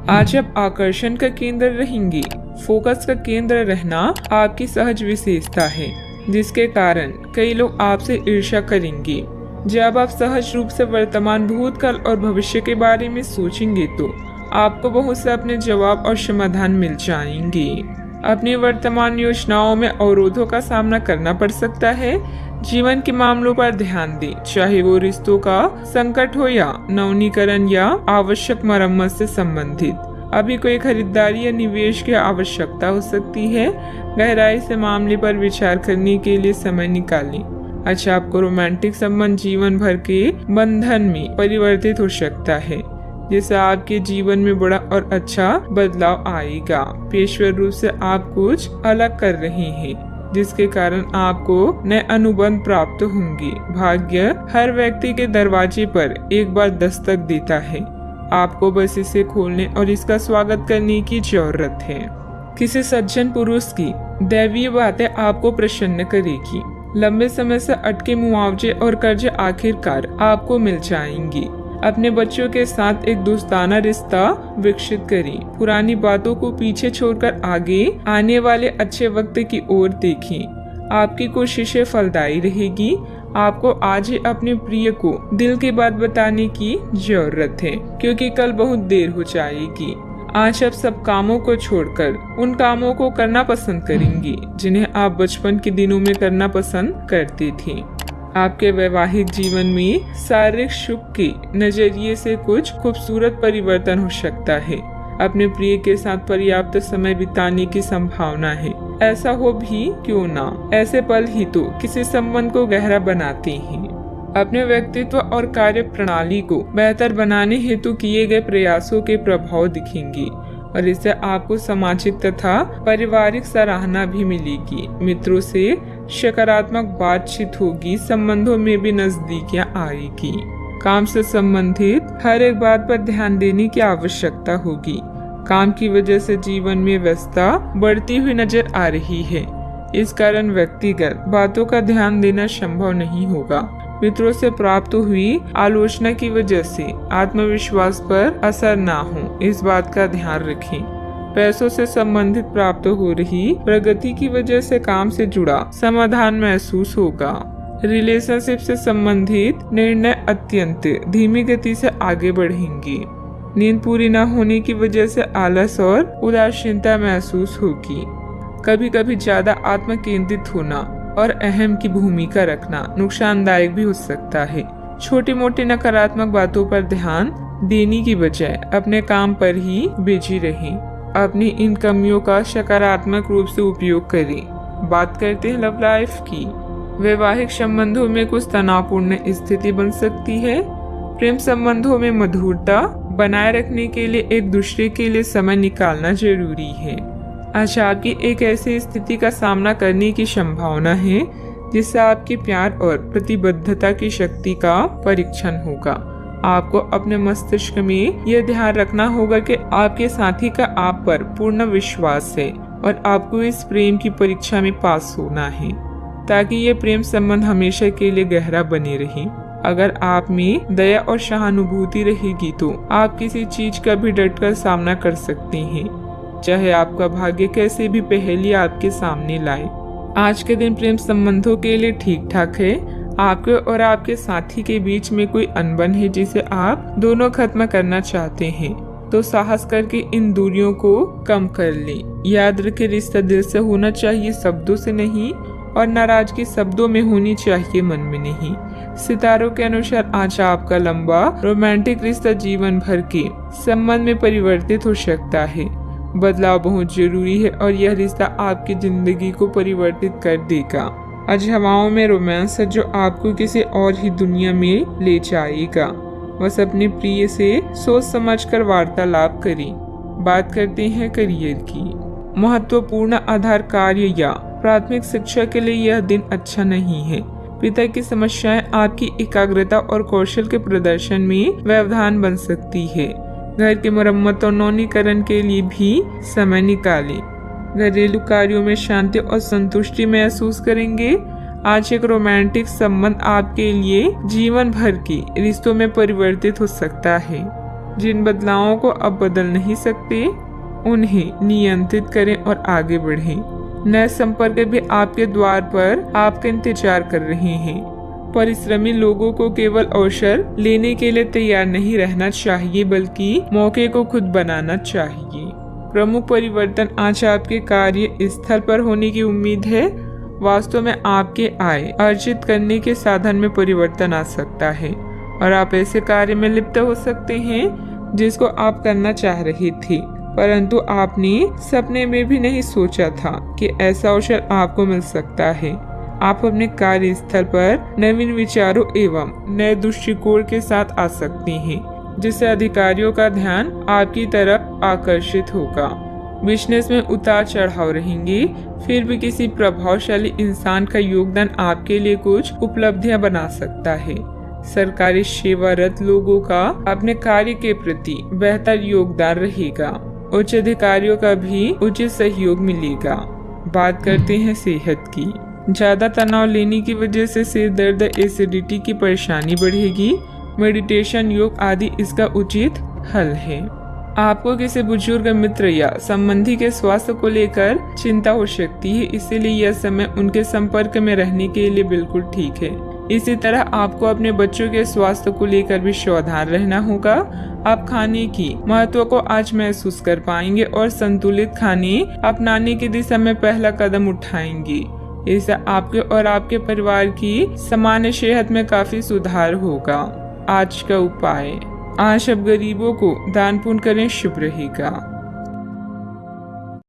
आज आप आकर्षण का केंद्र रहेंगी। फोकस का केंद्र रहना आपकी सहज विशेषता है, जिसके कारण कई लोग आपसे ईर्ष्या करेंगे। जब आप सहज रूप से वर्तमान, भूतकाल और भविष्य के बारे में सोचेंगे तो आपको बहुत से अपने जवाब और समाधान मिल जाएंगे। अपनी वर्तमान योजनाओं में अवरोधों का सामना करना पड़ सकता है। जीवन के मामलों पर ध्यान दें, चाहे वो रिश्तों का संकट हो या नवीनीकरण या आवश्यक मरम्मत से संबंधित। अभी कोई खरीदारी या निवेश की आवश्यकता हो सकती है। गहराई से मामले पर विचार करने के लिए समय निकालें। अच्छा, आपको रोमांटिक संबंध जीवन भर के बंधन में परिवर्तित हो सकता है, जिससे आपके जीवन में बड़ा और अच्छा बदलाव आएगा। पेशेवर रूप से आप कुछ अलग कर रहे हैं, जिसके कारण आपको नए अनुबंध प्राप्त होंगे। भाग्य हर व्यक्ति के दरवाजे पर एक बार दस्तक देता है। आपको बस इसे खोलने और इसका स्वागत करने की जरूरत है। किसी सज्जन पुरुष की दैवीय बातें आपको प्रसन्न करेगी। लंबे समय से अटके मुआवजे और कर्ज आखिरकार आपको मिल जाएंगे। अपने बच्चों के साथ एक दोस्ताना रिश्ता विकसित करें। पुरानी बातों को पीछे छोड़कर आगे आने वाले अच्छे वक्त की ओर देखें। आपकी कोशिशें फलदायी रहेगी। आपको आज ही अपने प्रिय को दिल की बात बताने की जरूरत है, क्योंकि कल बहुत देर हो जाएगी। आज आप सब कामों को छोड़कर उन कामों को करना पसंद करेंगी जिन्हें आप बचपन के दिनों में करना पसंद करते थे। आपके वैवाहिक जीवन में शारीरिक सुख के नजरिए से कुछ खूबसूरत परिवर्तन हो सकता है। अपने प्रिय के साथ पर्याप्त समय बिताने की संभावना है। ऐसा हो भी क्यों ना, ऐसे पल ही तो किसी संबंध को गहरा बनाते हैं। अपने व्यक्तित्व और कार्य प्रणाली को बेहतर बनाने हेतु किए गए प्रयासों के प्रभाव दिखेंगे और इससे आपको सामाजिक तथा पारिवारिक सराहना भी मिलेगी। मित्रों से सकारात्मक बातचीत होगी। संबंधों में भी नजदीकियां आएगी। काम से संबंधित हर एक बात पर ध्यान देने की आवश्यकता होगी। काम की वजह से जीवन में व्यस्तता बढ़ती हुई नजर आ रही है। इस कारण व्यक्तिगत बातों का ध्यान देना संभव नहीं होगा। मित्रों से प्राप्त हुई आलोचना की वजह से आत्मविश्वास पर असर ना हो, इस बात का ध्यान रखें। पैसों से संबंधित प्राप्त हो रही प्रगति की वजह से काम से जुड़ा समाधान महसूस होगा। रिलेशनशिप से संबंधित निर्णय अत्यंत धीमी गति से आगे बढ़ेंगे। नींद पूरी न होने की वजह से आलस और उदासीनता महसूस होगी। कभी कभी ज्यादा आत्म केंद्रित होना और अहम की भूमिका रखना नुकसानदायक भी हो सकता है। छोटी मोटी नकारात्मक बातों पर ध्यान देने की बजाय अपने काम पर ही बिजी रहें। अपनी इन कमियों का सकारात्मक रूप से उपयोग करें। बात करते हैं लव लाइफ की। वैवाहिक संबंधों में कुछ तनावपूर्ण स्थिति बन सकती है। प्रेम संबंधों में मधुरता बनाए रखने के लिए एक दूसरे के लिए समय निकालना जरूरी है। आज आपकी एक ऐसी स्थिति का सामना करने की संभावना है जिससे आपके प्यार और प्रतिबद्धता की शक्ति का परीक्षण होगा। आपको अपने मस्तिष्क में यह ध्यान रखना होगा कि आपके साथी का आप पर पूर्ण विश्वास है और आपको इस प्रेम की परीक्षा में पास होना है ताकि ये प्रेम संबंध हमेशा के लिए गहरा बने रहे। अगर आप में दया और सहानुभूति रहेगी तो आप किसी चीज का भी डटकर सामना कर सकते हैं, चाहे आपका भाग्य कैसे भी पहेली आपके सामने लाए। आज के दिन प्रेम संबंधों के लिए ठीक ठाक है। आपके और आपके साथी के बीच में कोई अनबन है जिसे आप दोनों खत्म करना चाहते हैं, तो साहस करके इन दूरियों को कम कर लें। याद रखें, रिश्ता दिल से होना चाहिए, शब्दों से नहीं, और नाराजगी शब्दों में होनी चाहिए, मन में नहीं। सितारों के अनुसार आज आपका लंबा रोमांटिक रिश्ता जीवन भर के संबंध में परिवर्तित हो सकता है। बदलाव बहुत जरूरी है और यह रिश्ता आपकी जिंदगी को परिवर्तित कर देगा। आज हवाओं में रोमांस है जो आपको किसी और ही दुनिया में ले जाएगा। बस अपने प्रिय से सोच समझकर वार्तालाप करें। बात करते हैं करियर की। महत्वपूर्ण आधार कार्य या प्राथमिक शिक्षा के लिए यह दिन अच्छा नहीं है। पिता की समस्याएं आपकी एकाग्रता और कौशल के प्रदर्शन में व्यवधान बन सकती है। घर की मरम्मत और नवीनीकरण के लिए भी समय निकालें। घरेलू कार्यों में शांति और संतुष्टि महसूस करेंगे। आज एक रोमांटिक संबंध आपके लिए जीवन भर के रिश्तों में परिवर्तित हो सकता है। जिन बदलावों को अब बदल नहीं सकते उन्हें नियंत्रित करें और आगे बढ़ें। नए संपर्क भी आपके द्वार पर आपका इंतजार कर रहे हैं। परिश्रमी लोगों को केवल अवसर लेने के लिए तैयार नहीं रहना चाहिए, बल्कि मौके को खुद बनाना चाहिए। प्रमुख परिवर्तन आज आपके कार्य स्थल पर होने की उम्मीद है। वास्तव में आपके आय अर्जित करने के साधन में परिवर्तन आ सकता है और आप ऐसे कार्य में लिप्त हो सकते हैं जिसको आप करना चाह रहे थे, परंतु आपने सपने में भी नहीं सोचा था कि ऐसा अवसर आपको मिल सकता है। आप अपने कार्य स्थल पर नवीन विचारों एवं नए दृष्टिकोण के साथ आ सकते हैं, जिससे अधिकारियों का ध्यान आपकी तरफ आकर्षित होगा। बिजनेस में उतार चढ़ाव रहेंगे, फिर भी किसी प्रभावशाली इंसान का योगदान आपके लिए कुछ उपलब्धियां बना सकता है। सरकारी सेवारत लोगों का अपने कार्य के प्रति बेहतर योगदान रहेगा। उच्च अधिकारियों का भी उचित सहयोग मिलेगा। बात करते हैं सेहत की। ज्यादा तनाव लेने की वजह से सिर दर्द, एसिडिटी की परेशानी बढ़ेगी। मेडिटेशन, योग आदि इसका उचित हल है। आपको किसी बुजुर्ग मित्र या संबंधी के स्वास्थ्य को लेकर चिंता हो सकती है, इसीलिए यह समय उनके संपर्क में रहने के लिए बिल्कुल ठीक है। इसी तरह आपको अपने बच्चों के स्वास्थ्य को लेकर भी सावधान रहना होगा। आप खाने की महत्व को आज महसूस कर पाएंगे और संतुलित खाने अपनाने की दिशा में पहला कदम उठाएंगे। इससे आपके और आपके परिवार की सामान्य सेहत में काफी सुधार होगा। आज का उपाय, आज अब गरीबों को दान पुण्य करें, शुभ रहेगा।